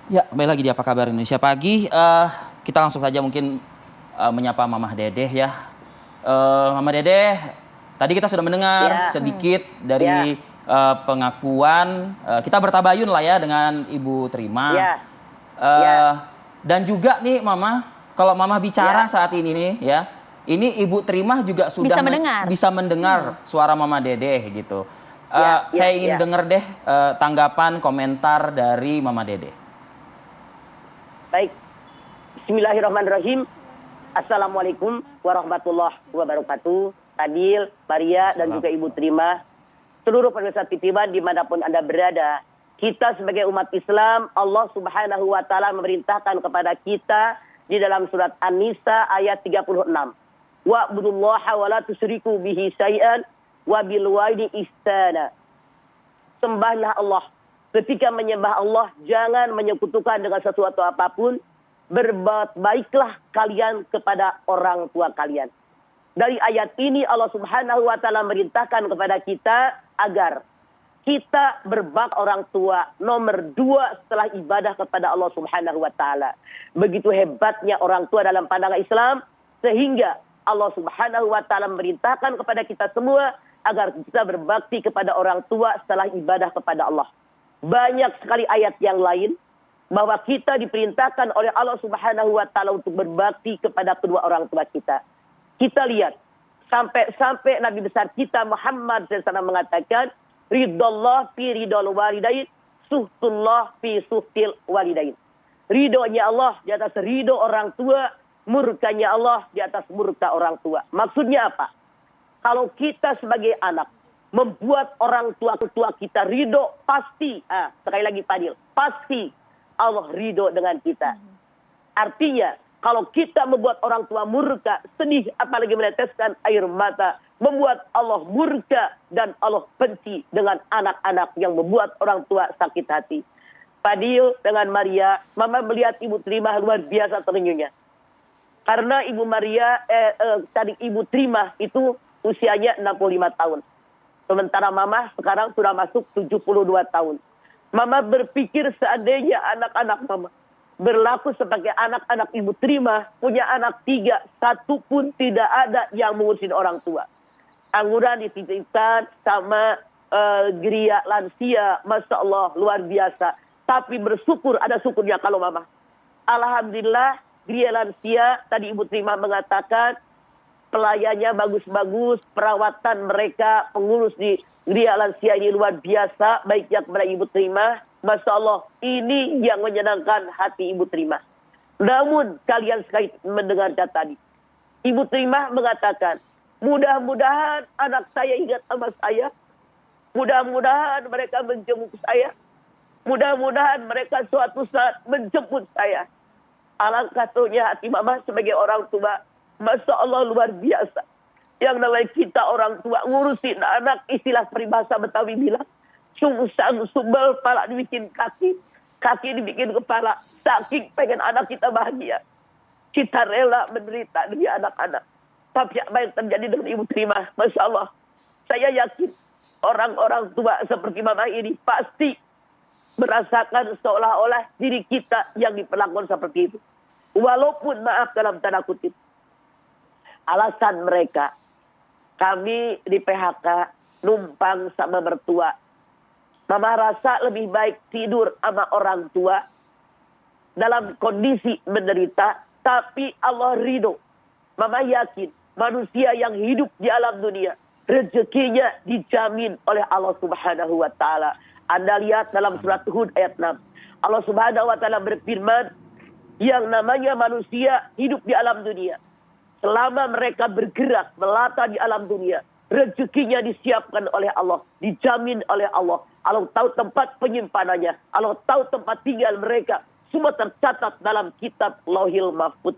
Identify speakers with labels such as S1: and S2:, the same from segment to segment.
S1: Ya, kembali lagi di Apa Kabar Indonesia Pagi. Kita langsung saja mungkin menyapa Mamah Dedeh ya. Mama Dedeh, tadi kita sudah mendengar
S2: Ya,
S1: sedikit dari
S2: ya,
S1: pengakuan. Kita bertabayun lah ya dengan Ibu Terima.
S2: ya,
S1: Eh,
S2: ya,
S1: dan juga nih Mama, kalau Mama bicara
S2: ya,
S1: saat ini nih ya, ini Ibu Terima juga sudah
S3: Bisa mendengar.
S1: bisa mendengar suara Mama Dedeh gitu.
S2: ya,
S1: Saya
S2: ya,
S1: ingin
S2: ya.
S1: dengar deh tanggapan komentar dari Mama Dedeh.
S2: Baik. Bismillahirrahmanirrahim. Assalamualaikum warahmatullahi wabarakatuh. Adil, Maria, dan juga Ibu Terima. Seluruh pemirsa Titiban dimanapun Anda berada. Kita sebagai umat Islam, Allah Subhanahu wa Ta'ala memerintahkan kepada kita di dalam surat An-Nisa ayat 36. Wa'budullaha wa la tusyriku bihi syai'an wa bil walidayni ihsana. Sembahlah Allah. Ketika menyembah Allah, jangan menyekutukan dengan sesuatu apapun. Berbuat baiklah kalian kepada orang tua kalian. Dari ayat ini Allah Subhanahu wa Ta'ala merintahkan kepada kita agar kita berbakti orang tua nomor 2 setelah ibadah kepada Allah Subhanahu wa Ta'ala. Begitu hebatnya orang tua dalam pandangan Islam, sehingga Allah Subhanahu wa Ta'ala memerintahkan kepada kita semua agar kita berbakti kepada orang tua setelah ibadah kepada Allah. Banyak sekali ayat yang lain bahwa kita diperintahkan oleh Allah Subhanahu wa Ta'ala untuk berbakti kepada kedua orang tua kita. Kita lihat sampai Nabi besar kita Muhammad SAW mengatakan, ridallah fi ridal walidain, suhtullah fi suhtil walidain. Ridhonya Allah di atas ridho orang tua, murkanya Allah di atas murka orang tua. Maksudnya apa? Kalau kita sebagai anak membuat orang tua kita ridho, pasti, sekali lagi Fadil, pasti Allah ridho dengan kita. Artinya, kalau kita membuat orang tua murka, sedih, apalagi meneteskan air mata, membuat Allah murka dan Allah benci dengan anak-anak yang membuat orang tua sakit hati. Fadil dengan Maria, Mama melihat Ibu Terima luar biasa terenyuhnya. Karena Ibu Maria, tadi Ibu Terima itu usianya 65 tahun. Sementara Mama sekarang sudah masuk 72 tahun. Mama berpikir seandainya anak-anak Mama berlaku sebagai anak-anak Ibu Terima, punya anak 3, satu pun tidak ada yang mengurusin orang tua. Angguran dititipkan sama geria lansia, Masya Allah, luar biasa. Tapi bersyukur, ada syukurnya kalau Mama. Alhamdulillah, geria lansia, tadi Ibu Terima mengatakan, pelayannya bagus-bagus, perawatan mereka, pengurus di geria lansia ini luar biasa, baiknya kepada Ibu Terima. Masya Allah, ini yang menyenangkan hati Ibu Terima. Namun kalian sekali mendengarkan tadi, Ibu Terima mengatakan, mudah-mudahan anak saya ingat sama saya, mudah-mudahan mereka menjemput saya, mudah-mudahan mereka suatu saat menjemput saya. Alangkah tuhnya hati Mama sebagai orang tua. Masya Allah, luar biasa. Yang namanya kita orang tua ngurusin anak, istilah peribahasa Betawi bilang, sungsang subel, pala dibikin kaki, kaki dibikin kepala. Saking pengen anak kita bahagia, kita rela menderita demi anak-anak. Tapi apa yang terjadi dengan Ibu Terima, Masya Allah, saya yakin orang-orang tua seperti Mama ini pasti merasakan seolah-olah diri kita yang diperlakukan seperti itu. Walaupun maaf dalam tanda kutip, alasan mereka, kami di PHK numpang sama mertua. Mama rasa lebih baik tidur sama orang tua dalam kondisi menderita, tapi Allah ridho. Mama yakin manusia yang hidup di alam dunia, rezekinya dijamin oleh Allah Subhanahu wa Ta'ala. Anda lihat dalam surat Hud ayat 6. Allah Subhanahu wa Ta'ala berfirman, yang namanya manusia hidup di alam dunia, selama mereka bergerak melata di alam dunia, rezekinya disiapkan oleh Allah, dijamin oleh Allah. Allah tahu tempat penyimpanannya, Allah tahu tempat tinggal mereka, semua tercatat dalam kitab Lauhil Mahfuz.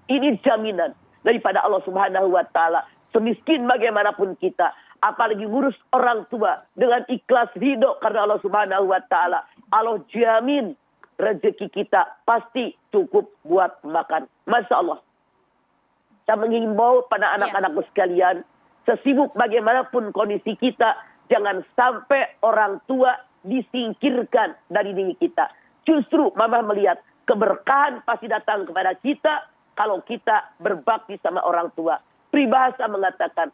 S2: Ini jaminan daripada Allah Subhanahu wa Ta'ala. Semiskin bagaimanapun kita, apalagi ngurus orang tua dengan ikhlas ridho karena Allah Subhanahu wa Ta'ala, Allah jamin rezeki kita pasti cukup buat makan. Masya Allah. Saya mengimbau pada anak-anakku sekalian, sesibuk bagaimanapun kondisi kita, jangan sampai orang tua disingkirkan dari diri kita. Justru mama melihat keberkahan pasti datang kepada kita kalau kita berbakti sama orang tua. Peribahasa mengatakan,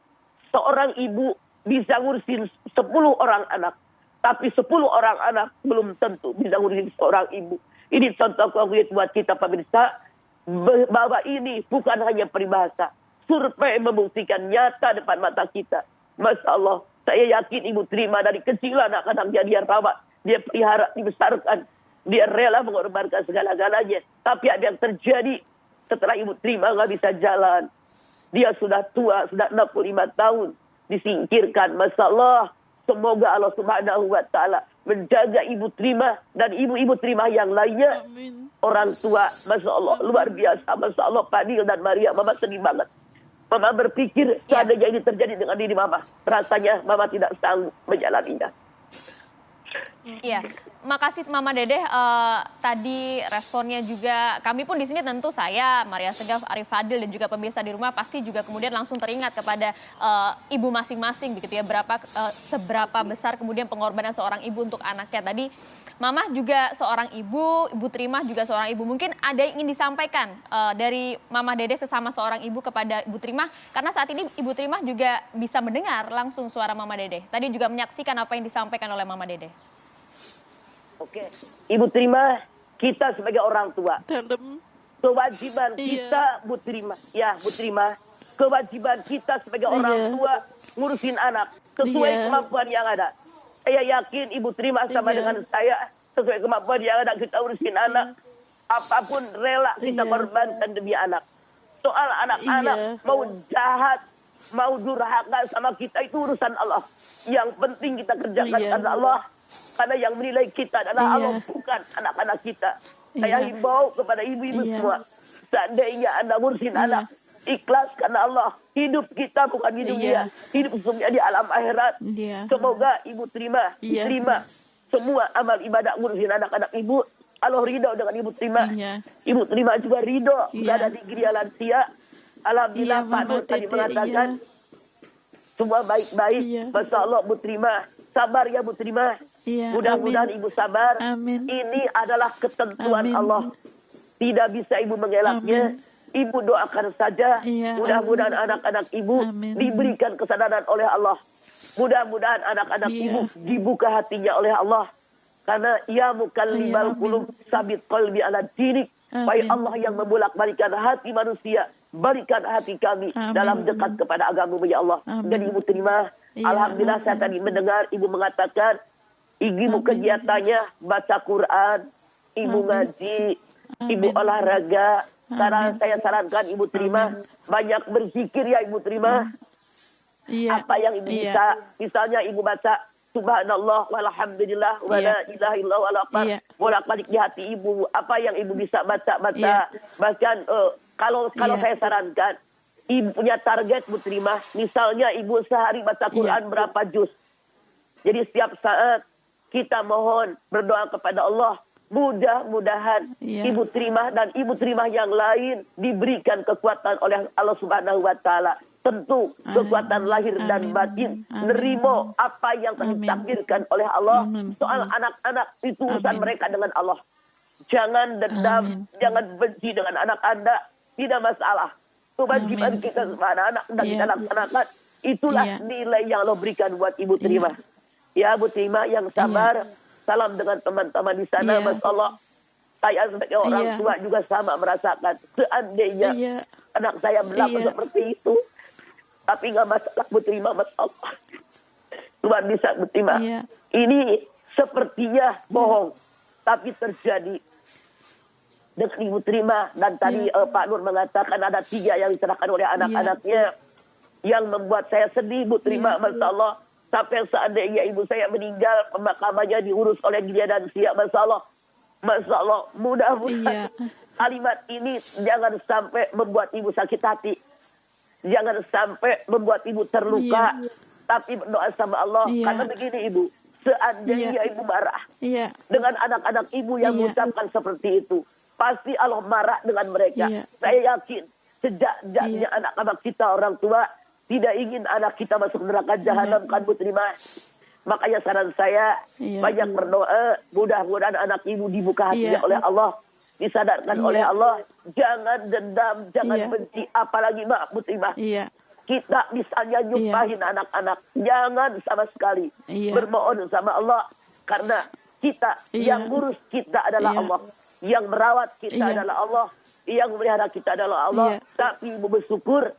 S2: seorang ibu bisa ngurusin 10 orang anak. Tapi 10 orang anak belum tentu bisa ngurusin seorang ibu. Ini contoh konkret buat kita pemirsa, bahwa ini bukan hanya peribahasa. Survei membuktikan nyata depan mata kita. Masya Allah, saya yakin ibu terima dari kecil anak-anaknya dia rawat, dia pelihara, dibesarkan. Dia rela mengorbankan segala-galanya. Tapi ada yang terjadi setelah ibu terima nggak bisa jalan. Dia sudah tua, sudah 65 tahun. Disingkirkan. Masya Allah, semoga Allah Subhanahu wa Ta'ala menjaga ibu terima dan ibu-ibu terima yang lainnya.
S3: Amin.
S2: Orang tua, Masya Allah, luar biasa. Masya Allah, Fadil dan Maria, mama sedih banget. Mama berpikir, seandainya ini terjadi dengan diri mama, rasanya mama tidak sanggup menjalaninya.
S4: Iya, makasih Mama Dedeh. Tadi responnya juga, kami pun di sini tentu saya, Maria Segaf, Arif Fadil dan juga pemirsa di rumah pasti juga kemudian langsung teringat kepada ibu masing-masing begitu ya, seberapa besar kemudian pengorbanan seorang ibu untuk anaknya. Tadi Mama juga seorang ibu, Ibu Trimah juga seorang ibu. Mungkin ada yang ingin disampaikan dari Mama Dedeh sesama seorang ibu kepada Ibu Trimah, karena saat ini Ibu Trimah juga bisa mendengar langsung suara Mama Dedeh. Tadi juga menyaksikan apa yang disampaikan oleh Mama Dedeh.
S2: Oke, Ibu terima, kita sebagai orang tua,
S3: Dalam.
S2: kewajiban kita, Bu Terima, ya Bu Terima, kewajiban kita sebagai orang tua ngurusin anak sesuai kemampuan yang ada. Saya yakin Ibu Terima sama dengan saya, sesuai kemampuan yang ada kita urusin anak, apapun rela kita korbankan demi anak. Soal anak-anak mau jahat, mau durhaka sama kita itu urusan Allah. Yang penting kita kerjakan karena Allah. Karena yang menilai kita adalah Allah, bukan anak-anak kita. Saya himbau kepada ibu-ibu semua. Seandainya Anda ngurusin anak, ikhlas karena Allah. Hidup kita bukan hidup dia. Hidup sesungguhnya di alam akhirat. Semoga Ibu terima, diterima semua amal ibadah ngurusin anak-anak Ibu. Allah ridho dengan Ibu terima. Ibu terima juga ridho berada di geria lansia. Alhamdulillah Pak Nur tadi mengatakan semua baik-baik. Masya Allah Bu terima. Sabar ya Bu terima. Mudah-mudahan Ibu sabar. Ini adalah ketentuan Allah. Tidak bisa Ibu mengelaknya. Ibu doakan saja. Mudah-mudahan anak-anak Ibu diberikan kesadaran oleh Allah. Mudah-mudahan anak-anak Ibu dibuka hatinya oleh Allah. Karena ya mukallibal qulub sabit qalbi ala dinik. Wahai Allah yang membolak-balikan hati manusia, balikan hati kami dalam dekat kepada agama ya Allah. Dan Ibu terima. Alhamdulillah saya tadi mendengar Ibu mengatakan ibu kegiatannya baca Quran, Ibu ngaji, Ibu olahraga. Sekarang saya sarankan Ibu terima banyak berzikir ya Ibu terima. Apa yang Ibu bisa, misalnya Ibu baca Subhanallah walhamdulillah wa la ilaha illallah bolak-balik di hati Ibu. Apa yang Ibu bisa baca. Bahkan kalau saya sarankan Ibu punya target Bu terima, misalnya Ibu sehari baca Quran berapa juz. Jadi setiap saat kita mohon berdoa kepada Allah, mudah-mudahan Ibu terima dan Ibu terima yang lain diberikan kekuatan oleh Allah Subhanahu wa Ta'ala. Tentu kekuatan lahir dan batin, nerimo apa yang telah ditakdirkan oleh Allah. Soal anak-anak itu urusan mereka dengan Allah. Jangan dendam, jangan benci dengan anak Anda, tidak masalah. Kewajiban kita sebagai anak dan kita laksanakan. Itulah nilai yang Allah berikan buat Ibu terima. Ya Bu terima yang sabar. Salam dengan teman-teman di sana. Masya Allah. Saya sebagai orang tua juga sama merasakan. Seandainya anak saya berlaku seperti itu. Tapi nggak masalah Bu terima. Masya Allah. Tuhan bisa Bu terima. Ini sepertinya bohong. Tapi terjadi. Dengan Ibu terima. Dan tadi Pak Nur mengatakan ada 3 yang diserahkan oleh anak-anaknya. Yang membuat saya sedih Bu terima. Masya Allah. Sampai seandainya ibu saya meninggal, pemakamannya diurus oleh Geria dan Siap. Masya Allah. Masya Allah. Mudah-mudahan kalimat ini jangan sampai membuat ibu sakit hati. Jangan sampai membuat ibu terluka. Tapi berdoa sama Allah. Karena begini Ibu. Seandainya ibu marah. Dengan anak-anak ibu yang mengucapkan seperti itu. Pasti Allah marah dengan mereka. Saya yakin. Sejak-jaknya anak-anak kita orang tua tidak ingin anak kita masuk neraka jahanam kan Bu terima. Makanya saran saya banyak berdoa, mudah-mudahan anak ibu dibuka hatinya oleh Allah, disadarkan oleh Allah, jangan dendam, jangan benci, apalagi Mbak Putrimah. Kita misalnya nyumpahin anak-anak, jangan sama sekali bermohon sama Allah, karena kita yang ngurus kita adalah Allah, yang merawat kita adalah Allah, yang memelihara kita adalah Allah. Tapi ibu bersyukur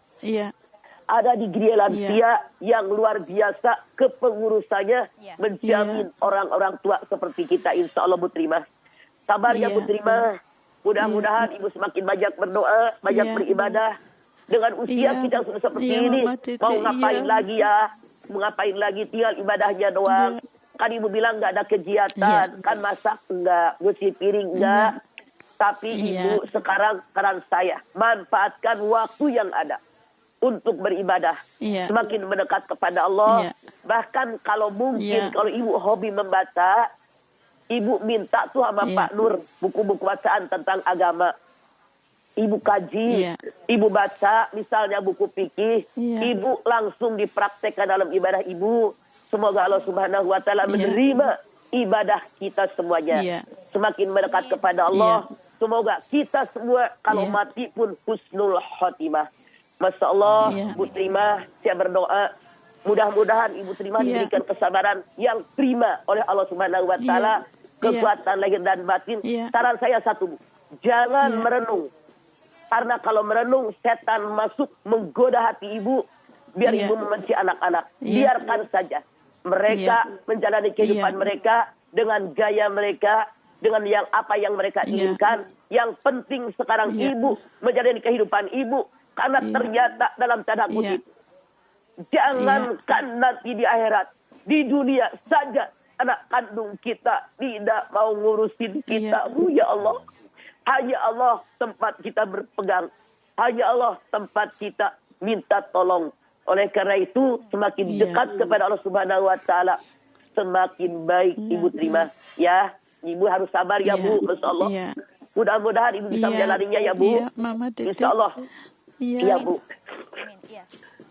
S2: ada di Gria Lansia yang luar biasa kepengurusannya menjamin orang-orang tua seperti kita, insya Allah Bu Trimah. Sabar ya Bu Trimah. Mudah-mudahan ibu semakin banyak berdoa, banyak beribadah. Dengan usia kita sudah seperti ini, mau ngapain lagi ya? Ngapain lagi, tinggal ibadahnya doang. Kan ibu bilang nggak ada kegiatan, kan masak enggak, cuci piring enggak. Tapi ibu sekarang peran saya, manfaatkan waktu yang ada untuk beribadah. Semakin mendekat kepada Allah. Bahkan kalau mungkin, kalau ibu hobi membaca, ibu minta tuh sama Pak Nur buku-buku bacaan tentang agama. Ibu kaji, ibu baca, misalnya buku fikih, ibu langsung dipraktekkan dalam ibadah ibu. Semoga Allah Subhanahu wa Ta'ala menerima ibadah kita semuanya. Semakin mendekat kepada Allah. Semoga kita semua kalau mati pun husnul khotimah. Masya Allah, Bu Trimah, saya berdoa. Mudah-mudahan Ibu Trimah diberikan kesabaran yang prima oleh Allah Subhanahu wa Ta'ala. Kekuatan lahir dan batin. Saran saya satu, Bu. Jangan merenung. Karena kalau merenung, setan masuk menggoda hati ibu. Biar ibu membenci anak-anak. Biarkan saja. Mereka menjalani kehidupan mereka dengan gaya mereka. Dengan yang apa yang mereka inginkan. Yang penting sekarang ibu menjalani kehidupan ibu. Karena ternyata dalam tanda kutip. Jangankan nanti di akhirat. Di dunia saja. Anak kandung kita tidak mau ngurusin kita. Ya Allah. Hanya Allah tempat kita berpegang. Hanya Allah tempat kita minta tolong. Oleh karena itu, semakin dekat kepada Allah Subhanahu wa Ta'ala, semakin baik Ibu Trimah. Ya, Ibu harus sabar ya Bu, Masya Allah. Mudah-mudahan Ibu bisa menjalaninya ya Bu. Insya Allah. Iya Bu.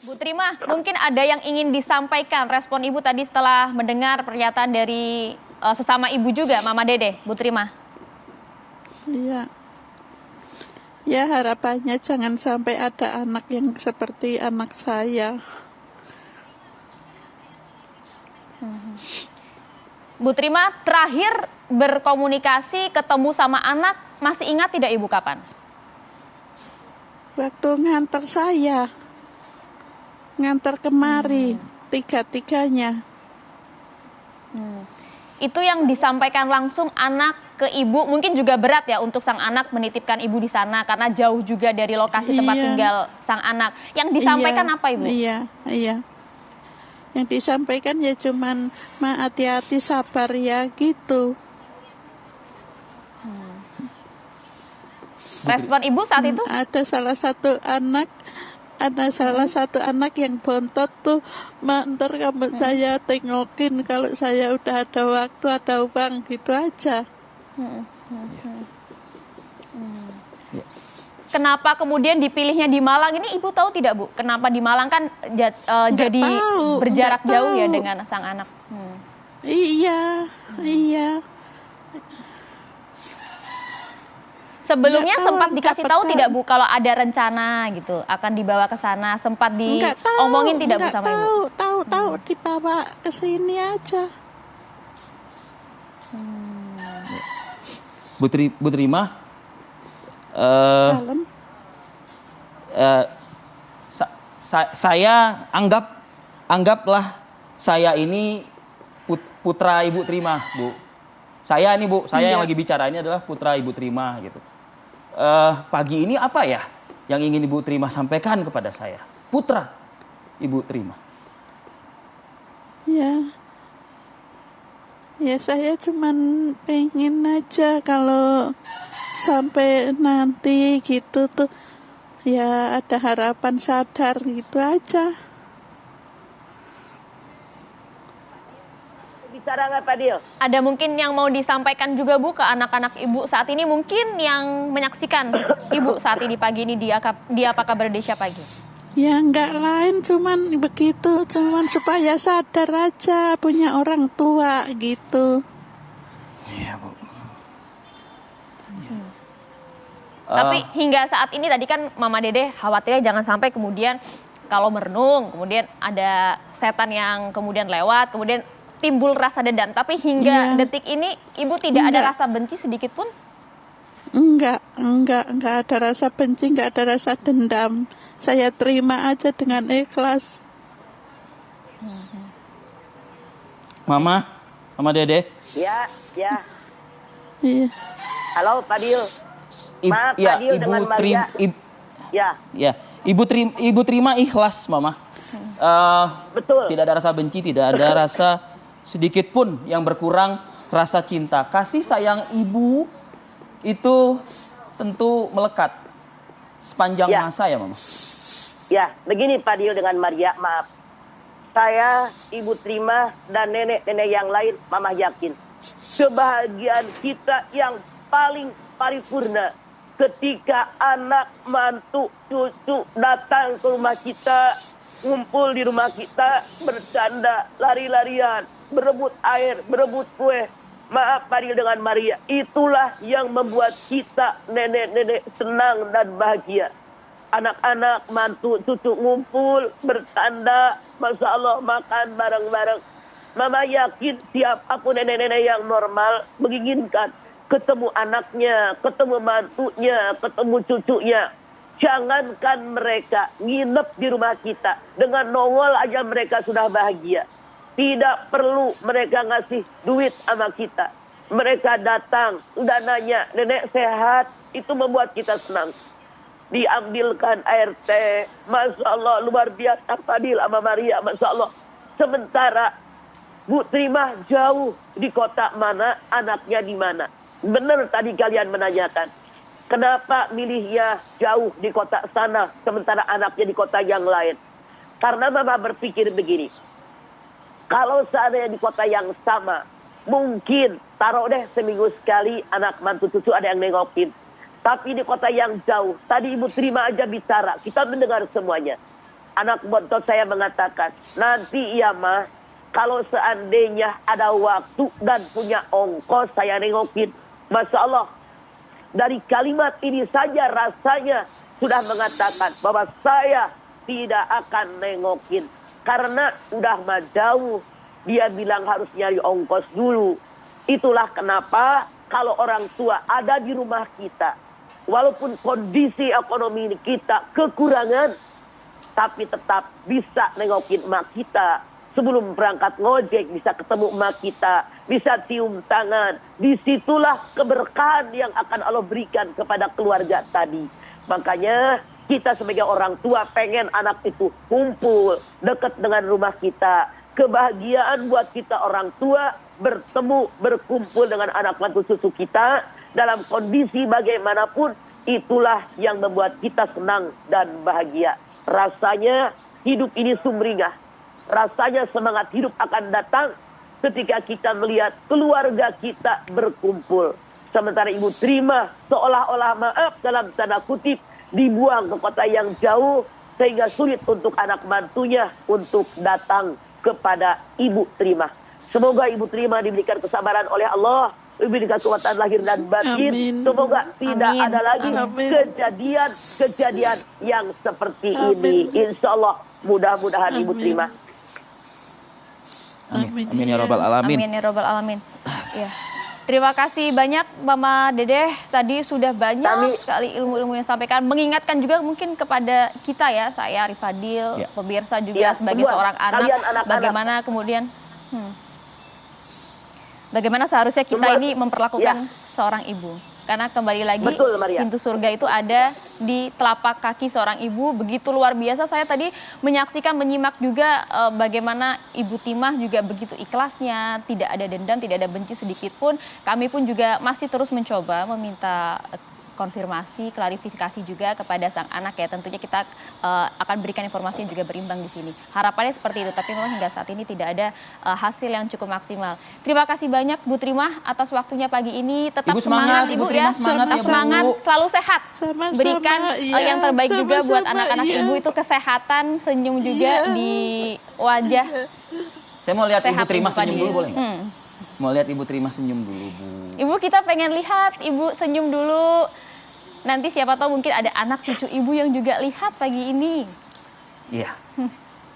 S4: Bu Trimah, mungkin ada yang ingin disampaikan respon Ibu tadi setelah mendengar pernyataan dari sesama Ibu juga, Mama Dede, Bu Trimah.
S3: Ya harapannya jangan sampai ada anak yang seperti anak saya.
S4: Bu Trimah, terakhir berkomunikasi ketemu sama anak, masih ingat tidak Ibu kapan?
S3: Waktu ngantar saya, ngantar kemari, tiga-tiganya.
S4: Itu yang disampaikan langsung anak ke ibu, mungkin juga berat ya untuk sang anak menitipkan ibu di sana karena jauh juga dari lokasi tempat tinggal sang anak. Yang disampaikan apa Ibu?
S3: Iya. Yang disampaikan ya cuman hati-hati, sabar ya gitu.
S4: Respon Ibu saat itu?
S3: Ada salah satu anak yang bontot tuh, ntar kamu saya tengokin kalau saya udah ada waktu, ada uang, gitu aja.
S4: Kenapa kemudian dipilihnya di Malang ini Ibu tahu tidak Bu? Kenapa di Malang kan jadi berjarak jauh ya dengan sang anak?
S3: Iya.
S4: Sebelumnya sempat dikasih tahu tidak Bu kalau ada rencana gitu akan dibawa ke sana, sempat diomongin tidak Bu sama Ibu?
S3: Tahu dibawa ke sini aja.
S1: Bu Trimah, saya anggaplah saya ini putra Ibu Trimah, Bu. Saya ini Bu, saya yang lagi bicara ini adalah putra Ibu Trimah gitu. Pagi ini apa ya yang ingin Ibu Trimah sampaikan kepada saya? Putra Ibu Trimah.
S3: Ya saya cuman pengen aja kalau sampai nanti gitu tuh ya ada harapan sadar gitu aja.
S2: Bicara nggak Pak Dio?
S4: Ada mungkin yang mau disampaikan juga Bu ke anak-anak Ibu saat ini, mungkin yang menyaksikan Ibu saat ini pagi ini di Apa Kabar Indonesia Pagi?
S3: Ya nggak lain, cuman begitu, cuman supaya sadar aja punya orang tua gitu.
S1: Iya, Bu.
S4: Tapi hingga saat ini tadi kan Mama Dede khawatirnya jangan sampai kemudian kalau merenung, kemudian ada setan yang kemudian lewat, kemudian timbul rasa dendam. Tapi hingga
S3: Iya.
S4: detik ini Ibu tidak ada
S3: Enggak.
S4: rasa benci sedikit pun?
S3: Enggak ada rasa benci, enggak ada rasa dendam. Saya terima aja dengan ikhlas.
S1: Mama Dede.
S2: Ya, ya.
S3: Iya.
S2: Halo, Fadil. Maaf,
S1: Ya,
S2: Fadil dengan Maria. Ya,
S1: Ya, Ibu terima ikhlas, Mama.
S2: betul.
S1: Tidak ada rasa benci, tidak ada rasa sedikit pun yang berkurang rasa cinta. Kasih sayang Ibu itu tentu melekat sepanjang
S2: Ya.
S1: masa ya, Mama.
S2: Ya, begini Fadil dengan Maria, maaf. Saya, Ibu Terima, dan nenek-nenek yang lain, Mama yakin. Kebahagiaan kita yang paling paripurna ketika anak, mantu, cucu datang ke rumah kita, ngumpul di rumah kita, bercanda, lari-larian, berebut air, berebut kue. Maaf Fadil dengan Maria, itulah yang membuat kita nenek-nenek senang dan bahagia. Anak-anak, mantu, cucu ngumpul, bercanda, Masya Allah makan bareng-bareng. Mama yakin siapapun nenek-nenek yang normal menginginkan ketemu anaknya, ketemu mantunya, ketemu cucunya. Jangankan mereka nginep di rumah kita, dengan nongol aja mereka sudah bahagia. Tidak perlu mereka ngasih duit sama kita. Mereka datang, udah nanya, nenek sehat, itu membuat kita senang. Diambilkan air teh, Masya Allah luar biasa Fadil sama Maria, Masya Allah. Sementara Bu Terima jauh di kota mana, anaknya di mana. Benar tadi kalian menanyakan, kenapa milihnya jauh di kota sana, sementara anaknya di kota yang lain. Karena Mama berpikir begini, kalau seandainya di kota yang sama, mungkin taruh deh seminggu sekali anak mantu cucu ada yang nengokin. Tapi di kota yang jauh, tadi Ibu Terima aja bicara, kita mendengar semuanya. Anak bontot saya mengatakan, nanti ya Ma, kalau seandainya ada waktu dan punya ongkos saya nengokin. Masya Allah, dari kalimat ini saja rasanya sudah mengatakan bahwa saya tidak akan nengokin. Karena udah mah jauh, dia bilang harus nyari ongkos dulu. Itulah kenapa kalau orang tua ada di rumah kita, walaupun kondisi ekonomi kita kekurangan, tapi tetap bisa nengokin emak kita. Sebelum berangkat ngojek bisa ketemu emak kita, bisa cium tangan. Disitulah keberkahan yang akan Allah berikan kepada keluarga tadi. Makanya kita sebagai orang tua pengen anak itu kumpul dekat dengan rumah kita. Kebahagiaan buat kita orang tua bertemu, berkumpul dengan anak mantu cucu kita dalam kondisi bagaimanapun, itulah yang membuat kita senang dan bahagia. Rasanya hidup ini sumringah. Rasanya semangat hidup akan datang ketika kita melihat keluarga kita berkumpul. Sementara Ibu Terima seolah-olah, maaf dalam tanda kutip, dibuang ke kota yang jauh sehingga sulit untuk anak mantunya untuk datang kepada Ibu Terima. Semoga Ibu Terima diberikan kesabaran oleh Allah, diberikan kekuatan lahir dan batin.
S3: Amin.
S2: Semoga tidak
S4: Amin.
S2: ada lagi
S3: Amin.
S2: kejadian yang seperti
S3: Amin.
S2: ini. Insya Allah mudah-mudahan Ibu
S3: Amin.
S2: Terima.
S1: Amin.
S3: Amin.
S1: Amin ya robbal alamin.
S4: Amin ya robbal alamin. Ya. Terima kasih banyak Mama Dedeh, tadi sudah banyak sekali ilmu-ilmu yang sampaikan, mengingatkan juga mungkin kepada kita ya, saya Arif Fadil,
S1: Ya.
S4: pemirsa juga
S2: Ya,
S4: sebagai
S2: semua.
S4: seorang anak,
S2: Kalian anak-anak.
S4: bagaimana kemudian bagaimana seharusnya kita
S2: Semua.
S4: ini memperlakukan seorang ibu. Karena kembali lagi
S2: Betul, Maria.
S4: pintu surga itu ada di telapak kaki seorang ibu, begitu luar biasa. Saya tadi menyaksikan, menyimak juga bagaimana Ibu Timah juga begitu ikhlasnya, tidak ada dendam, tidak ada benci sedikit pun. Kami pun juga masih terus mencoba meminta konfirmasi, klarifikasi juga kepada sang anak ya. Tentunya kita akan berikan informasi yang juga berimbang di sini. Harapannya seperti itu, tapi memang hingga saat ini tidak ada hasil yang cukup maksimal. Terima kasih banyak Bu Trimah atas waktunya pagi ini. Tetap
S1: Ibu semangat,
S4: Ibu
S1: Ibu
S4: ya.
S1: Trimah semangat
S4: Tetap
S1: ya, Bu.
S4: semangat, selalu sehat.
S3: Sama-sama,
S4: Berikan
S3: iya.
S4: yang terbaik juga buat
S3: Sama-sama,
S4: anak-anak
S3: iya.
S4: Ibu itu kesehatan, senyum juga
S3: Iya.
S4: di wajah.
S1: Saya mau lihat Ibu
S4: Sehat
S1: Trimah
S4: Ibu
S1: senyum
S4: pagi.
S1: dulu boleh nggak? Mau lihat Ibu Trimah senyum dulu, Bu.
S4: Ibu, kita pengen lihat Ibu senyum dulu. Nanti siapa tahu mungkin ada anak cucu Ibu yang juga lihat pagi ini.
S1: Iya,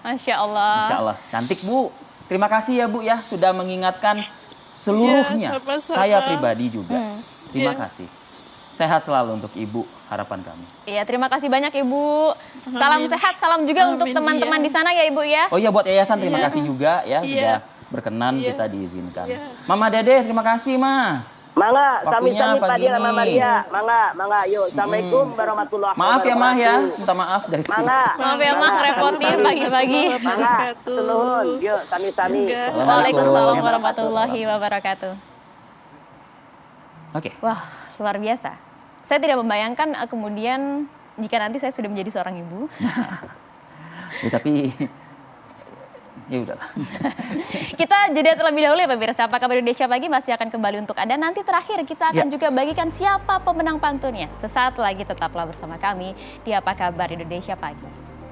S4: Masya Allah.
S1: Insya Allah. Cantik, Bu. Terima kasih ya, Bu ya, sudah mengingatkan seluruhnya.
S3: Iya, sama-sama.
S1: Saya pribadi juga. Terima
S3: Iya.
S1: kasih. Sehat selalu untuk Ibu, harapan kami.
S4: Iya, terima kasih banyak Ibu. Salam
S3: Amin.
S4: sehat, salam juga untuk
S3: Amin,
S4: teman-teman
S3: iya.
S4: di sana ya Ibu ya.
S1: Oh iya, buat yayasan terima
S3: Iya.
S1: kasih juga ya,
S3: Iya.
S1: sudah berkenan
S3: Iya.
S1: kita diizinkan.
S3: Iya.
S1: Mama Dede, terima kasih, Ma.
S2: Mangga,
S1: Waktunya
S2: sami-sami
S1: pagi
S2: Fadil sama
S1: ini.
S2: Maria. Mangga, yuk. Assalamualaikum warahmatullahi
S1: Maaf ya, Mah ya.
S2: wabarakatuh.
S1: Minta maaf dari sini.
S2: Mangga.
S4: Maaf ya Mak, repotin pagi-pagi.
S2: Mangga, senuhun. Yuk, sami-sami.
S3: Enggak.
S4: Waalaikumsalam warahmatullahi wabarakatuh.
S1: Oke.
S4: Wah, luar biasa. Saya tidak membayangkan kemudian jika nanti saya sudah menjadi seorang ibu.
S1: Ya, tapi ya udahlah.
S4: Kita jeda terlebih dahulu ya pemirsa. Apa kabar Indonesia Pagi masih akan kembali untuk Anda. Nanti terakhir kita akan
S1: Ya.
S4: juga bagikan siapa pemenang pantunnya. Sesaat lagi tetaplah bersama kami di Apa Kabar Indonesia Pagi.